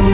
Halo,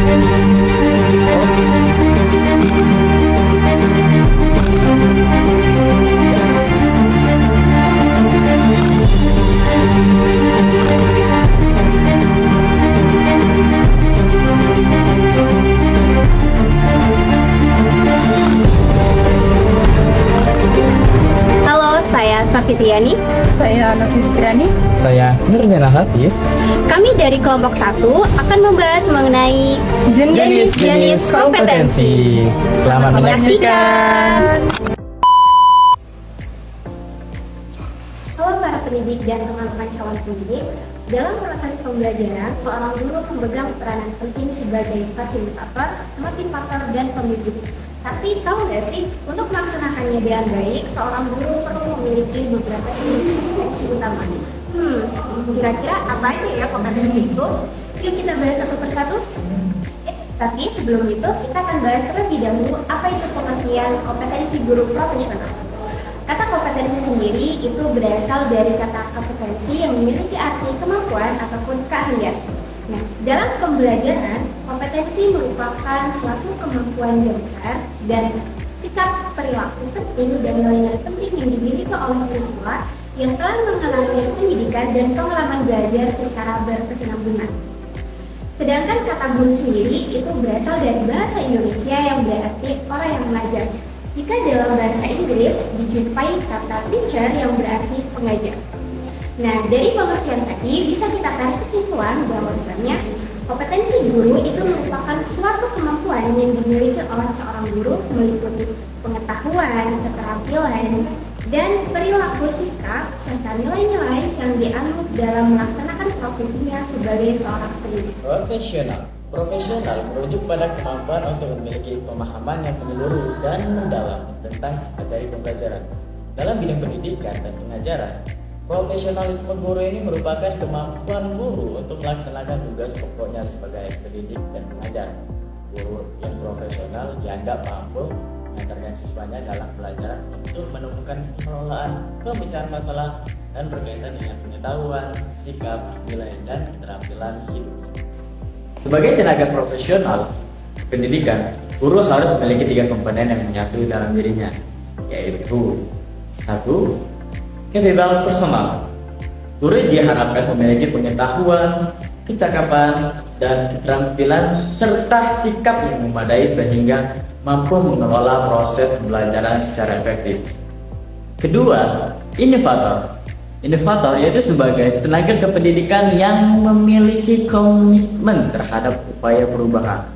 saya Safitriani. Saya Novifitriani. Saya Nurjana Hafiz. Kami dari kelompok 1 akan membahas mengenai jenis-jenis kompetensi. Selamat menyaksikan. Halo para pendidik dan teman-teman calon pendidik. Dalam proses pembelajaran, seorang guru memegang peranan penting sebagai fasilitator, motivator, dan pembimbing. Tapi tahu nggak sih, untuk melaksanakannya dengan baik, seorang guru perlu memiliki beberapa kompetensi utama. Kira-kira apa aja ya kompetensi itu? Yuk kita bahas satu persatu. Tapi sebelum itu, kita akan bahas terlebih dahulu apa itu pengertian kompetensi guru profesional. Kata kompetensi sendiri itu berasal dari kata kompetensi yang memiliki arti kemampuan ataupun keahlian. Nah, dalam pembelajaran, kompetensi merupakan suatu kemampuan yang besar dan sikap perilaku penting dan nilai-nilai penting yang dimiliki oleh siswa yang telah mengalami pendidikan dan pengalaman belajar secara berkesinambungan. Sedangkan kata guru sendiri itu berasal dari bahasa Indonesia yang berarti orang yang mengajar. Jika dalam bahasa Inggris dijumpai kata teacher yang berarti pengajar. Nah, dari pengertian tadi bisa kita tarik kesimpulan bahwa misalnya kompetensi guru itu merupakan suatu kemampuan yang dimiliki oleh seorang guru meliputi pengetahuan, keterampilan, dan perilaku sikap serta nilai-nilai yang dianut dalam melaksanakan profesinya sebagai seorang pendidik. Profesional merujuk pada kemampuan untuk memiliki pemahaman yang menyeluruh dan mendalam tentang materi pembelajaran. Dalam bidang pendidikan dan pengajaran, profesionalisme guru ini merupakan kemampuan guru untuk melaksanakan tugas pokoknya sebagai pendidik dan pengajar. Guru yang profesional dianggap mampu mengantarkan siswanya dalam pelajaran untuk menemukan pengelolaan pembicaraan masalah dan berkaitan dengan pengetahuan, sikap, nilai, dan keterampilan hidup. Sebagai tenaga profesional pendidikan, guru harus memiliki 3 komponen yang menyatu dalam dirinya, yaitu 1. Kebebasan personal. Guru diharapkan memiliki pengetahuan, kecakapan, dan keterampilan serta sikap yang memadai sehingga mampu mengelola proses pembelajaran secara efektif. Kedua, inovator. Inovator yaitu sebagai tenaga kependidikan yang memiliki komitmen terhadap upaya perubahan.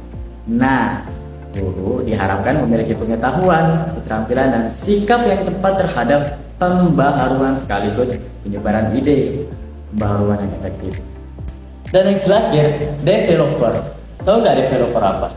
Nah, guru diharapkan memiliki pengetahuan, keterampilan, dan sikap yang tepat terhadap pembaharuan sekaligus penyebaran ide pembaharuan yang efektif. Dan yang terakhir, developer. Tahu nggak developer apa?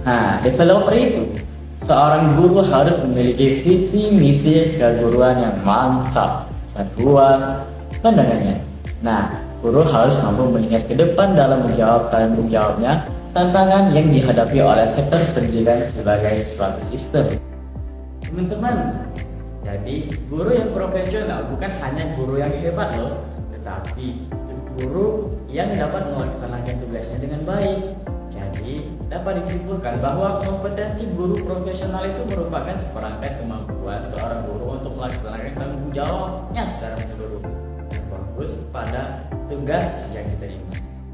Nah, developer itu seorang guru harus memiliki visi misi keguruan yang mantap dan luas pandangannya. Nah, guru harus mampu melihat ke depan dalam menjawab tanggung jawabnya tantangan yang dihadapi oleh sektor pendidikan sebagai suatu sistem. Teman-teman, jadi guru yang profesional bukan hanya guru yang hebat loh, tetapi guru yang dapat melaksanakan tugasnya dengan baik. Jadi dapat disimpulkan bahwa kompetensi guru profesional itu merupakan seperangkat kemampuan seorang guru untuk melaksanakan tanggung jawabnya secara menyeluruh dan fokus pada tugas yang diterima.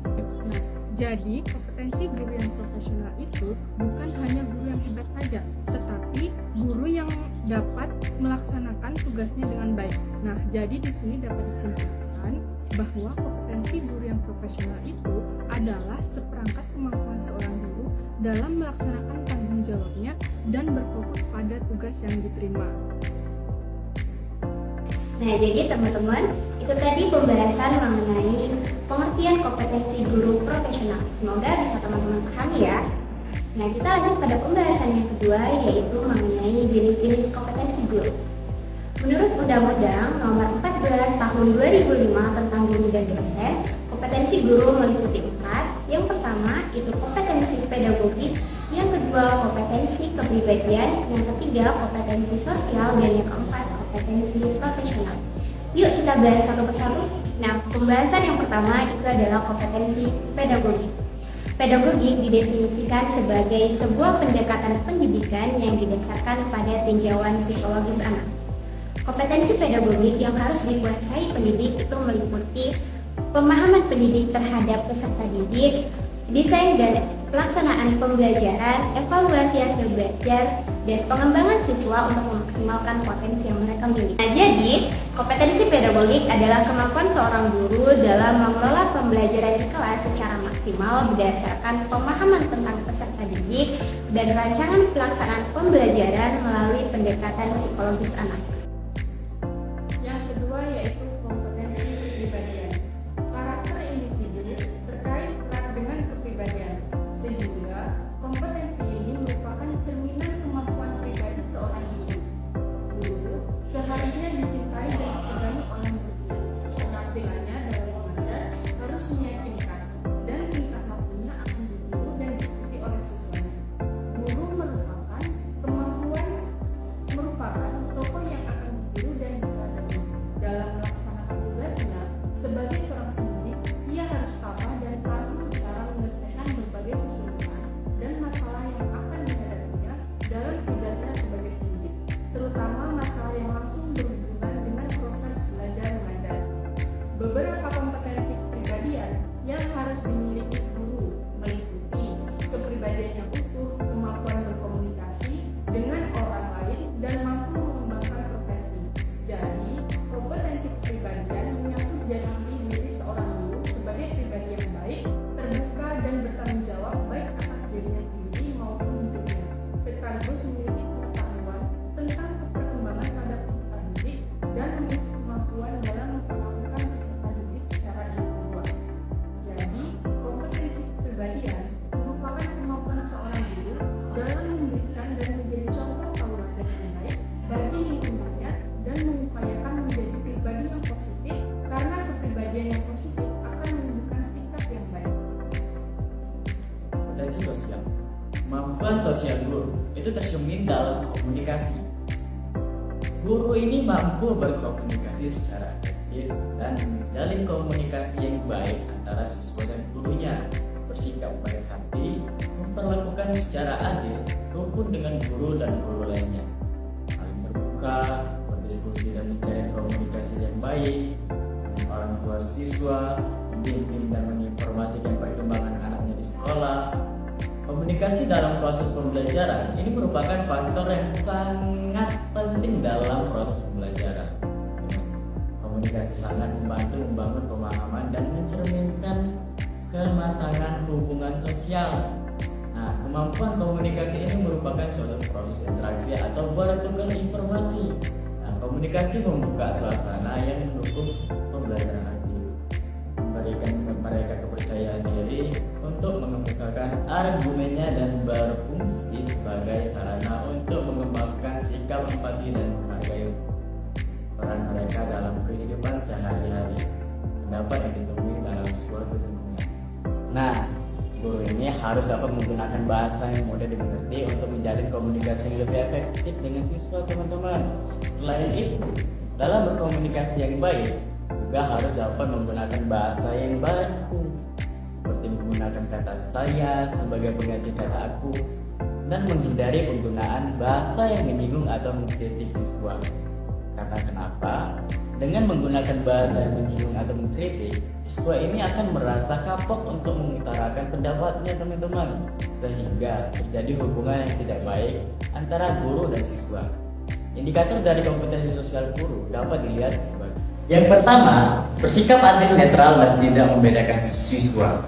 Nah, jadi kompetensi guru yang profesional itu bukan hanya guru yang hebat saja, tetapi guru yang dapat melaksanakan tugasnya dengan baik. Nah, jadi di sini dapat disimpulkan bahwa kompetensi guru yang profesional itu adalah seperangkat kemampuan seorang guru dalam melaksanakan tanggung jawabnya dan berfokus pada tugas yang diterima. Nah, jadi teman-teman, itu tadi pembahasan mengenai pengertian kompetensi guru profesional. Semoga bisa teman-teman pahami ya. Nah, kita lanjut pada pembahasan yang kedua, yaitu mengenai jenis-jenis kompetensi guru. Menurut Undang-Undang Nomor 14 Tahun 2005 tentang Guru dan Dosen, kompetensi guru meliputi 4. Yang pertama itu kompetensi pedagogik, yang kedua kompetensi kepribadian, yang ketiga kompetensi sosial, dan yang keempat kompetensi profesional. Yuk kita bahas satu persatu. Nah, pembahasan yang pertama itu adalah kompetensi pedagogik. Pedagogik didefinisikan sebagai sebuah pendekatan pendidikan yang didasarkan pada tinjauan psikologis anak. Kompetensi pedagogik yang harus dikuasai pendidik itu meliputi pemahaman pendidik terhadap peserta didik, desain dan pelaksanaan pembelajaran, evaluasi hasil belajar, dan pengembangan siswa untuk memaksimalkan potensi yang mereka miliki. Nah, jadi, kompetensi pedagogik adalah kemampuan seorang guru dalam mengelola pembelajaran di kelas secara maksimal berdasarkan pemahaman tentang peserta didik dan rancangan pelaksanaan pembelajaran melalui pendekatan psikologis anak. Yang kedua yaitu kompetensi kepribadian. Karakter individu terkait erat dengan kepribadian, sehingga kompetensi ini merupakan cerminan kemampuan pribadi seorang guru. Guru seharusnya dicintai dan disegani oleh muridnya. Penampilannya dalam mengajar harus meyakinkan dan tingkat lakunya akan diguru dan diikuti oleh siswanya. Guru merupakan tokoh yang akan diguru dan diteladani. Dalam melaksanakan tugasnya sebagai seorang pendidik, ia harus tabah dan patuh cara menyelesaikan berbagai kesulitan dan masalah yang akan dihadapinya dalam tugasnya sebagai pendidik, terutama masalah yang langsung berhubungan dengan proses belajar mengajar. Beberapa kompetensi kepribadian yang harus dimiliki guru meliputi kepribadian yang utuh, kemampuan berkomunikasi dengan orang lain, dan mampu mengembangkan profesi. Jadi, kompetensi kepribadian menyangkut jati diri seorang guru sebagai pribadi yang baik, terbuka, dan bertanggung jawab baik atas dirinya sendiri maupun hidupnya, sekaligus memiliki pengetahuan tentang perkembangan pada peserta didik dan memiliki kemampuan dalam memperlakukan peserta didik secara individual. Jadi, kompetensi kepribadian merupakan kemampuan seorang guru dalam memberikan dan menjadi contoh tauladan yang baik bagi lingkungannya dan mengupayakan menjadi pribadi yang positif, karena kepribadian yang positif akan menunjukkan sikap yang baik. Kompetensi sosial. Kemampuan sosial guru itu tercermin dalam komunikasi. Guru ini mampu berkomunikasi secara efektif dan menjalin komunikasi yang baik antara siswa dan gurunya, bersikap baik hati, memperlakukan secara adil rukun dengan guru dan guru lainnya, saling terbuka, berdiskusi dan mencari komunikasi yang baik dengan orang tua siswa, membimbing dan menginformasikan perkembangan anaknya di sekolah. Komunikasi dalam proses pembelajaran ini merupakan faktor yang sangat penting dalam proses pembelajaran. Komunikasi sangat membantu membangun pemahaman dan mencerminkan kematangan hubungan sosial. Nah, kemampuan komunikasi ini merupakan suatu proses interaksi atau bertukar informasi. Nah, komunikasi membuka suasana yang mendukung pembelajaran aktif, memberikan mereka kepercayaan diri untuk mengemukakan argumennya dan berfungsi sebagai sarana untuk mengembangkan sikap empati dan menghargai peran mereka dalam kehidupan sehari-hari. Pendapat yang ditemui dalam suatu lingkungan. Nah, guru ini harus dapat menggunakan bahasa yang mudah dimengerti untuk menjalin komunikasi yang lebih efektif dengan siswa, teman-teman. Selain itu, dalam berkomunikasi yang baik juga harus dapat menggunakan bahasa yang baku, seperti menggunakan kata saya sebagai pengganti kata aku, dan menghindari penggunaan bahasa yang menyinggung atau mengkritik siswa. Karena kenapa? Dengan menggunakan bahasa yang menyinggung atau mengkritik, siswa ini akan merasa kapok untuk mengutarakan pendapatnya, teman-teman, sehingga terjadi hubungan yang tidak baik antara guru dan siswa. Indikator dari kompetensi sosial guru dapat dilihat sebagai: yang pertama, bersikap adil, netral, dan tidak membedakan siswa.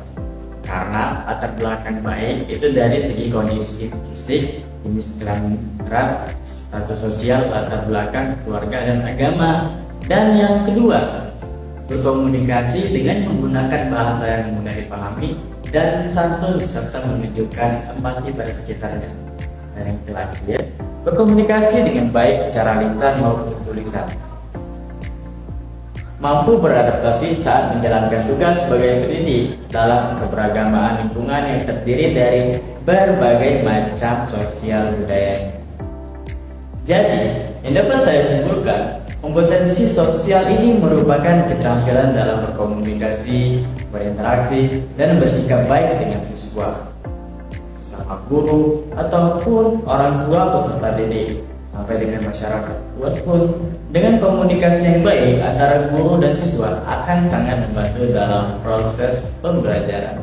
Karena latar belakang baik itu dari segi kondisi fisik, jenis kelamin ras, status sosial, latar belakang, keluarga, dan agama. Dan yang kedua, berkomunikasi dengan menggunakan bahasa yang mudah dipahami dan santun serta menunjukkan empati pada sekitarnya. Dan yang terakhir, berkomunikasi dengan baik secara lisan maupun tulisan. Mampu beradaptasi saat menjalankan tugas sebagai pendidik dalam keberagamaan lingkungan yang terdiri dari berbagai macam sosial budaya. Jadi, yang dapat saya simpulkan, Kompetensi sosial ini merupakan keterampilan dalam berkomunikasi, berinteraksi, dan bersikap baik dengan siswa, sesama guru, ataupun orang tua peserta didik, sampai dengan masyarakat luas pun. Dengan komunikasi yang baik antara guru dan siswa akan sangat membantu dalam proses pembelajaran.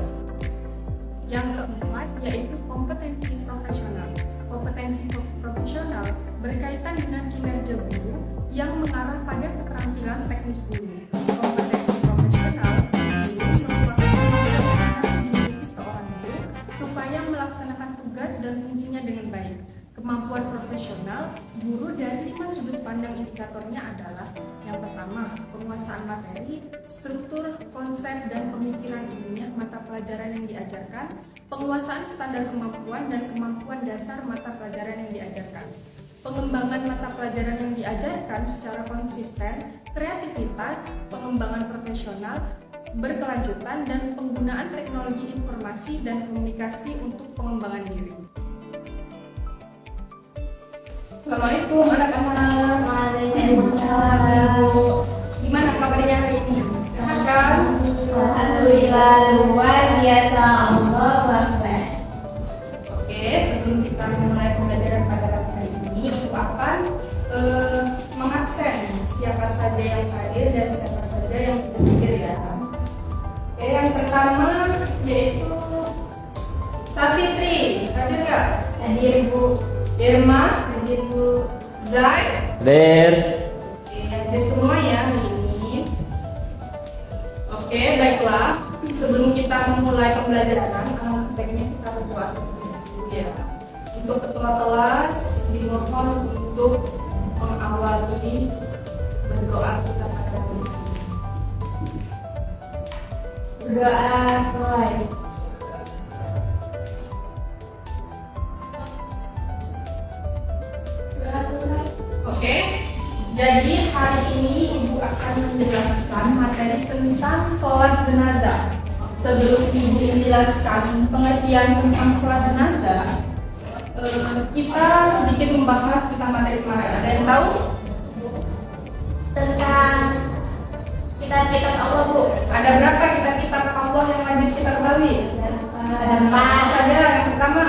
Yang keempat yaitu kompetensi profesional. Kompetensi profesional berkaitan dengan kinerja guru yang mengarah pada keterampilan teknis guru. Kompetensi profesional merupakan kemampuan yang dimiliki seorang guru supaya melaksanakan tugas dan fungsinya dengan baik. Kemampuan profesional guru dari 5 sudut pandang indikatornya adalah: yang pertama, penguasaan materi, struktur, konsep, dan pemikiran ilmiah mata pelajaran yang diajarkan, penguasaan standar kemampuan dan kemampuan dasar mata pelajaran yang diajarkan, pengembangan mata pelajaran yang diajarkan secara konsisten, kreativitas, pengembangan profesional berkelanjutan, dan penggunaan teknologi informasi dan komunikasi untuk pengembangan diri. Assalamualaikum anak-anak. Waalaikumsalam. Gimana kabarnya hari ini? Sehat kan? Alhamdulillah, luar biasa. Allahu Akbar. Oke, sebelum kita memulai pembelajaran pada pagi hari ini, aku akan mengabsen siapa saja yang hadir dan siapa saja yang tidak hadir ya. Oke, yang pertama yaitu Safitri, hadir nggak? Hadir Bu. Irma, Hadir Bu. Zai. Der. Oke, hadir semua ya hari ini. Oke, baiklah. Sebelum kita memulai pembelajaran, baiknya kita berdoa dulu ya. Untuk ketua kelas dimohon untuk mengawali berdoa kita pada hari ini. Berdoa mulai. Oke, jadi hari ini Ibu akan menjelaskan materi tentang sholat jenazah. Sebelum Ibu menjelaskan pengertian tentang sholat jenazah, kita sedikit membahas tentang materi kemarin. Ada yang tahu? Tentang kitab-kitab Allah Bu. Ada berapa kitab Allah yang wajib kita ketahui? Apa saja? Yang pertama,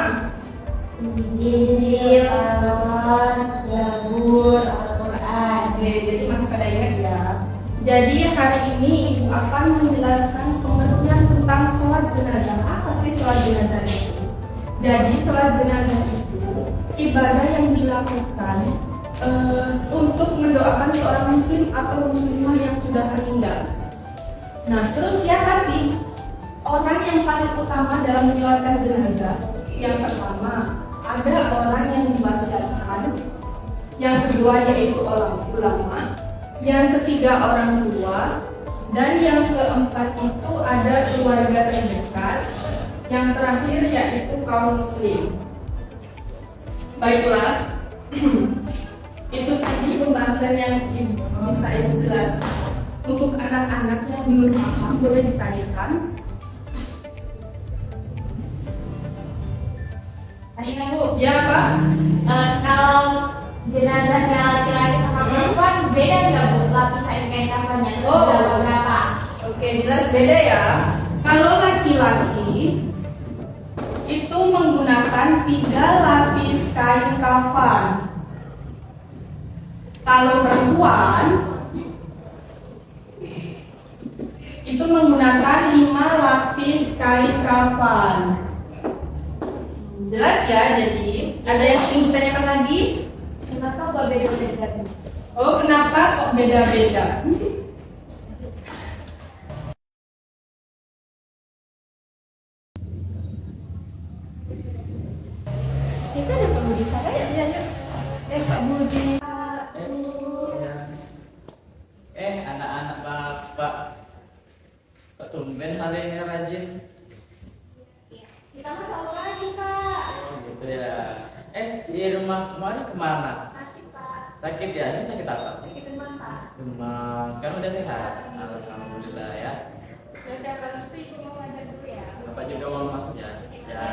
Injil, Taurat, Zabur, Al-Quran. oke, jadi masih pada ingat ya. Jadi hari ini Ibu akan menjelaskan pengertian tentang sholat jenazah. Apa sih sholat jenazah itu? Jadi sholat jenazah itu ibadah yang dilakukan untuk mendoakan seorang muslim atau muslimah yang sudah meninggal. Nah, terus siapa sih orang yang paling utama dalam menyolatkan jenazah? Yang pertama, ada orang yang diwasiatkan. Yang kedua yaitu orang ulama. Yang ketiga orang tua. Dan yang keempat itu ada keluarga terdekat. Yang terakhir yaitu kaum muslim. Baiklah, itu tadi pembahasan yang bisa Ibu jelaskan. Untuk anak-anak yang belum paham boleh ditanyakan. Tanya Bu. Ya Pak? Kalau jenazahnya laki-laki sama perempuan beda nggak Bu? Lapisan kain kafannya itu Oh. berapa? Oke, jelas beda ya. Kalau laki-laki itu menggunakan 3 lapis kain kafan. Kalau perempuan itu menggunakan 5 lapis kain kafan. Jelas ya, jadi ada yang ingin ditanyakan lagi? Kenapa kok beda-beda? Oh, kenapa kok beda-beda? Kita ada Pak Budi. Ayo. Pak Budi. Anak-anak Bapak. Kok tumben hari ini rajin? Kita mah selalu lagi Pak. Oh gitu ya. Si Irma kemarin kemana? Sakit Pak. Sakit ya? Ini sakit apa? Sakit demam Pak. Demam. Sekarang udah sehat? Alhamdulillah ya. Ya udah, kalau itu Ibu mau ngajar dulu ya. Bapak juga mau masuk ya? Ya.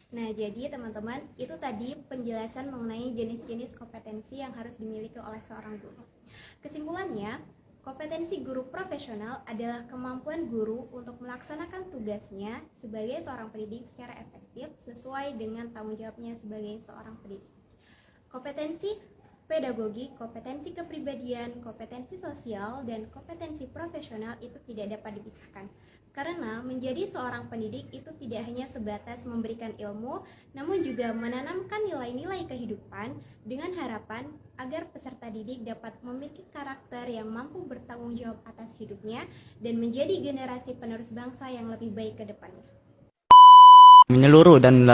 Nah, jadi teman-teman, itu tadi penjelasan mengenai jenis-jenis kompetensi yang harus dimiliki oleh seorang guru. Kesimpulannya, kompetensi guru profesional adalah kemampuan guru untuk melaksanakan tugasnya sebagai seorang pendidik secara efektif sesuai dengan tanggung jawabnya sebagai seorang pendidik. Kompetensi pedagogi, kompetensi kepribadian, kompetensi sosial, dan kompetensi profesional itu tidak dapat dipisahkan. Karena menjadi seorang pendidik itu tidak hanya sebatas memberikan ilmu, namun juga menanamkan nilai-nilai kehidupan dengan harapan agar peserta didik dapat memiliki karakter yang mampu bertanggung jawab atas hidupnya dan menjadi generasi penerus bangsa yang lebih baik ke depannya. Menyeluruh dan